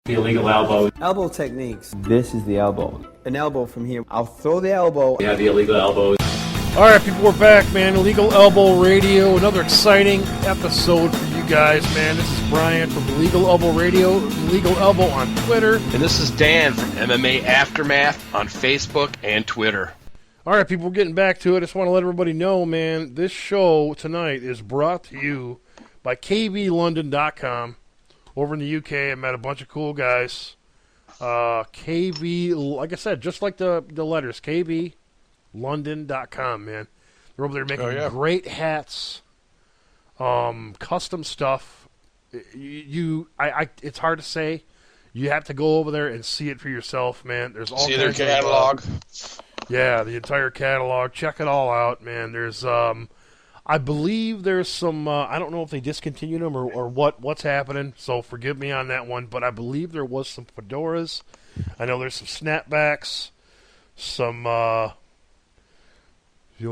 The illegal elbow. Elbow techniques. This is the elbow. An elbow from here. I'll throw the elbow. Yeah, the illegal elbows. All right, people, we're back, man. Illegal Elbow Radio. Another exciting episode for you guys, man. This is Brian from Illegal Elbow Radio, Illegal Elbow on Twitter. And this is Dan from MMA Aftermath on Facebook and Twitter. All right, people, we're getting back to it. I just want to let everybody know, man, this show tonight is brought to you by KBLondon.com. Over in the UK, I met a bunch of cool guys. KB, like I said, just like the letters, KBLondon.com, man. They're over there making great hats, custom stuff. It's hard to say. You have to go over there and see it for yourself, man. There's all see their catalog. Yeah, the entire catalog. Check it all out, man. There's, I believe there's some, I don't know if they discontinued them or what's happening, so forgive me on that one, but I believe there was some fedoras. I know there's some snapbacks, some,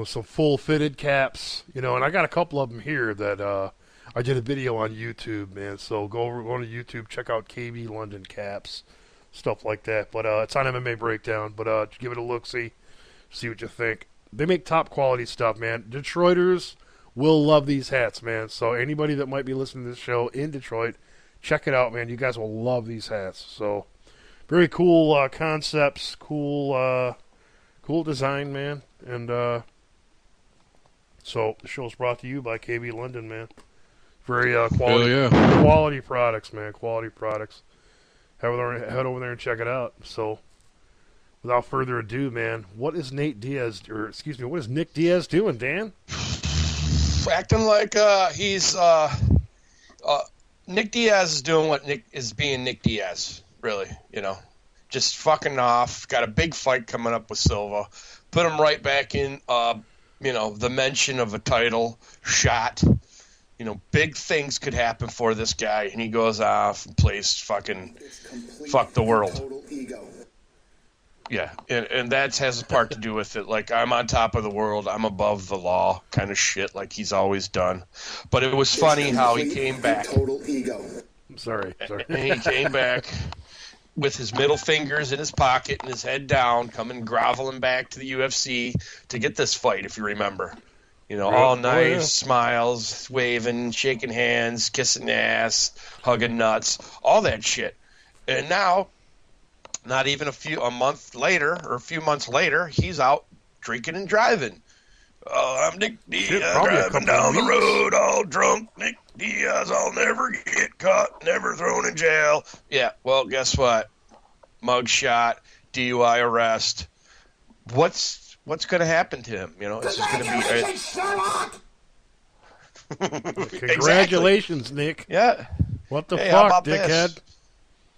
some full-fitted caps, and I got a couple of them here that I did a video on YouTube, man, so go to YouTube, check out KB London caps, stuff like that, but it's on MMA Breakdown, but give it a look, see what you think. They make top-quality stuff, man. Detroiters will love these hats, man. So anybody that might be listening to this show in Detroit, check it out, man. You guys will love these hats. So very cool concepts, cool design, man. And so the show's brought to you by KB London, man. Very quality products, man. Quality products. Head over there and check it out. So without further ado, man, what is Nick Diaz doing, Dan? Acting like he's Nick Diaz is doing what Nick is being Nick Diaz, really, just fucking off. Got a big fight coming up with Silva. Put him right back in the mention of a title shot. Big things could happen for this guy, and he goes off and plays fucking fuck the world. Total ego. Yeah, and that has a part to do with it. Like, I'm on top of the world, I'm above the law kind of shit like he's always done. But it was funny how he came back. Total ego. I'm sorry. And he came back with his middle fingers in his pocket and his head down, coming groveling back to the UFC to get this fight, if you remember. All nice, smiles, waving, shaking hands, kissing ass, hugging nuts, all that shit. And now, not even a few months later, he's out drinking and driving. Oh, I'm Nick Diaz, driving down the road all drunk. Nick Diaz, I'll never get caught, never thrown in jail. Yeah, well, guess what? Mugshot, DUI arrest. What's going to happen to him? It's just going to be... Congratulations, exactly. Nick. Yeah. What the fuck, dickhead? This?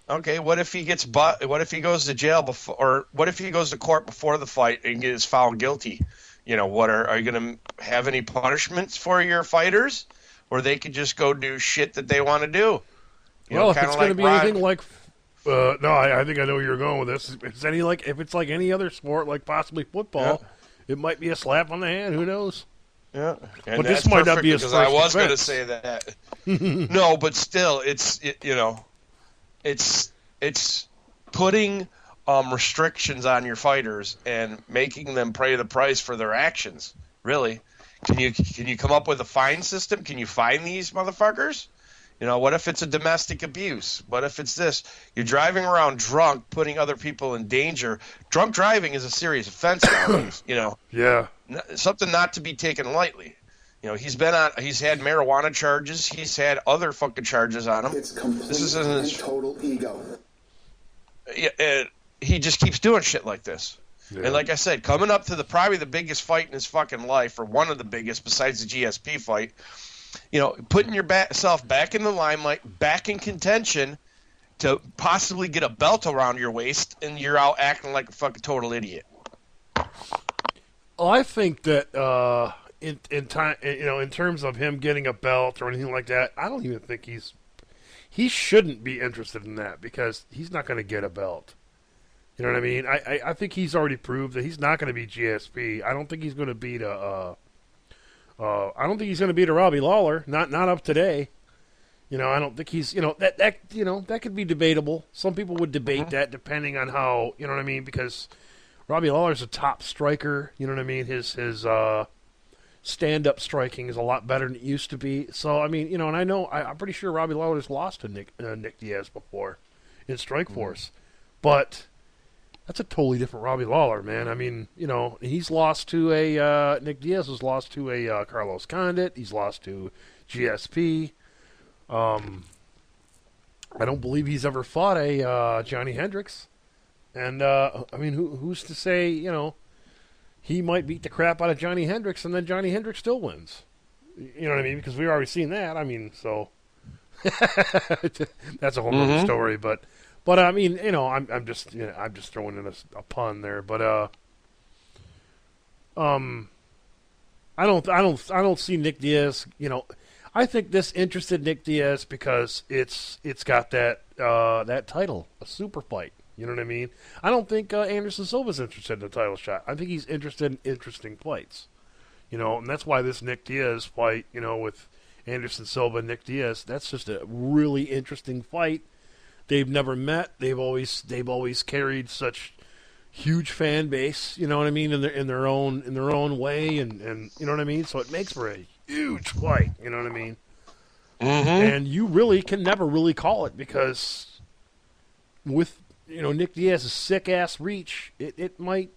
Okay, what if he gets what if he goes to jail before, or what if he goes to court before the fight and gets found guilty? What are you going to have any punishments for your fighters, or they could just go do shit that they want to do? If it's going to be anything like, no, I think I know where you're going with this. If it's like any other sport, like possibly football, it might be a slap on the hand. Who knows? Yeah, but this might not be as because I was going to say that. No, but still, It's putting restrictions on your fighters and making them pay the price for their actions. Really, can you come up with a fine system? Can you fine these motherfuckers? What if it's a domestic abuse? What if it's this? You're driving around drunk, putting other people in danger. Drunk driving is a serious offense nowadays. Yeah, something not to be taken lightly. He's had marijuana charges. He's had other fucking charges on him. It's complete total ego. Yeah, he just keeps doing shit like this. Yeah. And like I said, coming up to probably the biggest fight in his fucking life, or one of the biggest besides the GSP fight, putting yourself back in the limelight, back in contention to possibly get a belt around your waist, and you're out acting like a fucking total idiot. Well, I think that in terms of him getting a belt or anything like that, I don't even think he shouldn't be interested in that, because he's not going to get a belt. You know what I mean? I think he's already proved that he's not going to be GSP. I don't think he's going to beat a Robbie Lawler. Not up today. I don't think he's, that could be debatable. Some people would debate that depending on how, you know what I mean, because Robbie Lawler's a top striker, you know what I mean? His stand-up striking is a lot better than it used to be. So, I mean, and I'm pretty sure Robbie Lawler's lost to Nick Diaz before in Strikeforce. But that's a totally different Robbie Lawler, man. I mean, he's lost to Nick Diaz has lost to a Carlos Condit. He's lost to GSP. I don't believe he's ever fought a Johnny Hendricks. And, I mean, who's to say, he might beat the crap out of Johnny Hendricks and then Johnny Hendricks still wins. You know what I mean? Because we've already seen that. I mean, so that's a whole other story. But I mean, I'm just throwing in a pun there. But I don't see Nick Diaz. I think this interested Nick Diaz because it's got that title, a super fight. You know what I mean? I don't think Anderson Silva's interested in a title shot. I think he's interested in interesting fights. And that's why this Nick Diaz fight, with Anderson Silva and Nick Diaz, that's just a really interesting fight. They've never met. They've always carried such huge fan base, you know what I mean, in their own way, and you know what I mean. So it makes for a huge fight, you know what I mean. And you really can never really call it because with Nick Diaz's sick ass reach, it might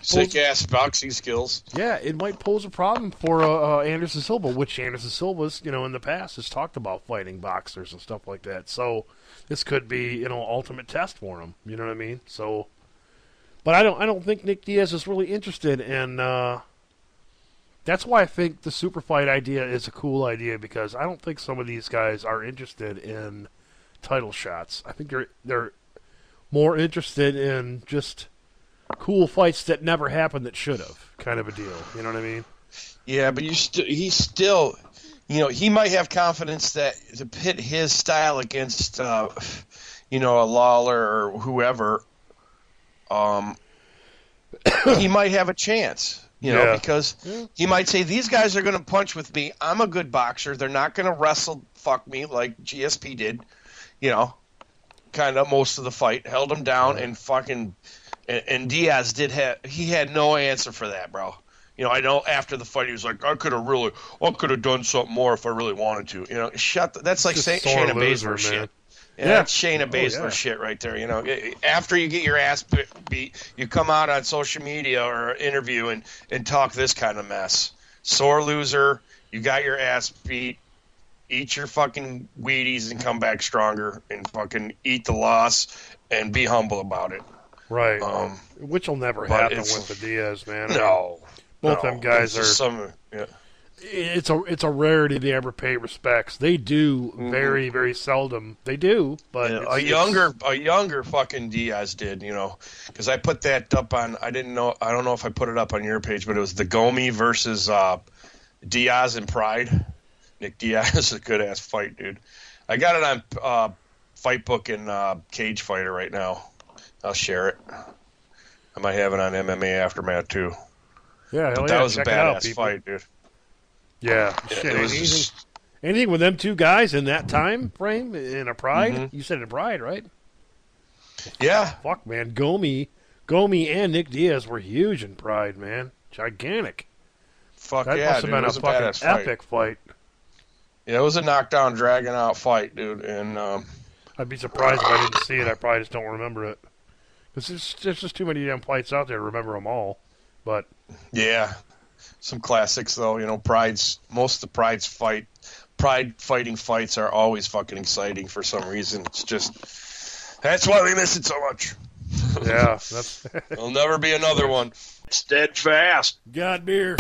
sick ass boxing skills. Yeah, it might pose a problem for Anderson Silva, which Anderson Silva's in the past has talked about fighting boxers and stuff like that. So this could be ultimate test for him. You know what I mean? So, but I don't think Nick Diaz is really interested in. That's why I think the super fight idea is a cool idea because I don't think some of these guys are interested in title shots. I think they're more interested in just cool fights that never happened that should have, kind of a deal. You know what I mean? Yeah, but he's still, he might have confidence that to pit his style against, a Lawler or whoever, he might have a chance. Because he might say, these guys are going to punch with me. I'm a good boxer. They're not going to wrestle fuck me like GSP did, kind of most of the fight. Held him down and fucking – and Diaz he had no answer for that, bro. I know after the fight he was like, I could have done something more if I really wanted to. That's like Shayna Baszler shit. Yeah, that's Shayna Baszler shit right there. After you get your ass beat, you come out on social media or interview and talk this kind of mess. Sore loser, you got your ass beat, eat your fucking Wheaties and come back stronger and fucking eat the loss and be humble about it. Right. Which will never happen with the Diaz, man. No. Both them guys are. It's a rarity they ever pay respects. They do very, very seldom. They do, but a younger fucking Diaz did, because I put that up on. I don't know if I put it up on your page, but it was the Gomi versus Diaz and Pride. Nick Diaz is a good ass fight, dude. I got it on Fight Book and Cage Fighter right now. I'll share it. I might have it on MMA Aftermath too. Yeah, but that was a badass fight, dude. Yeah, shit. Anything with them two guys in that time frame in a Pride? You said a Pride, right? Yeah. Fuck, man. Gomi and Nick Diaz were huge in Pride, man. Gigantic. Fuck that yeah, must have been a fucking epic fight. Yeah, it was a knockdown, dragging out fight, dude. And I'd be surprised if I didn't see it. I probably just don't remember it. Because there's just too many damn fights out there to remember them all. But yeah, some classics though. Most of the Pride fighting fights are always fucking exciting for some reason. It's just that's why we miss it so much. Yeah, There'll never be another one. Steadfast. Got beer.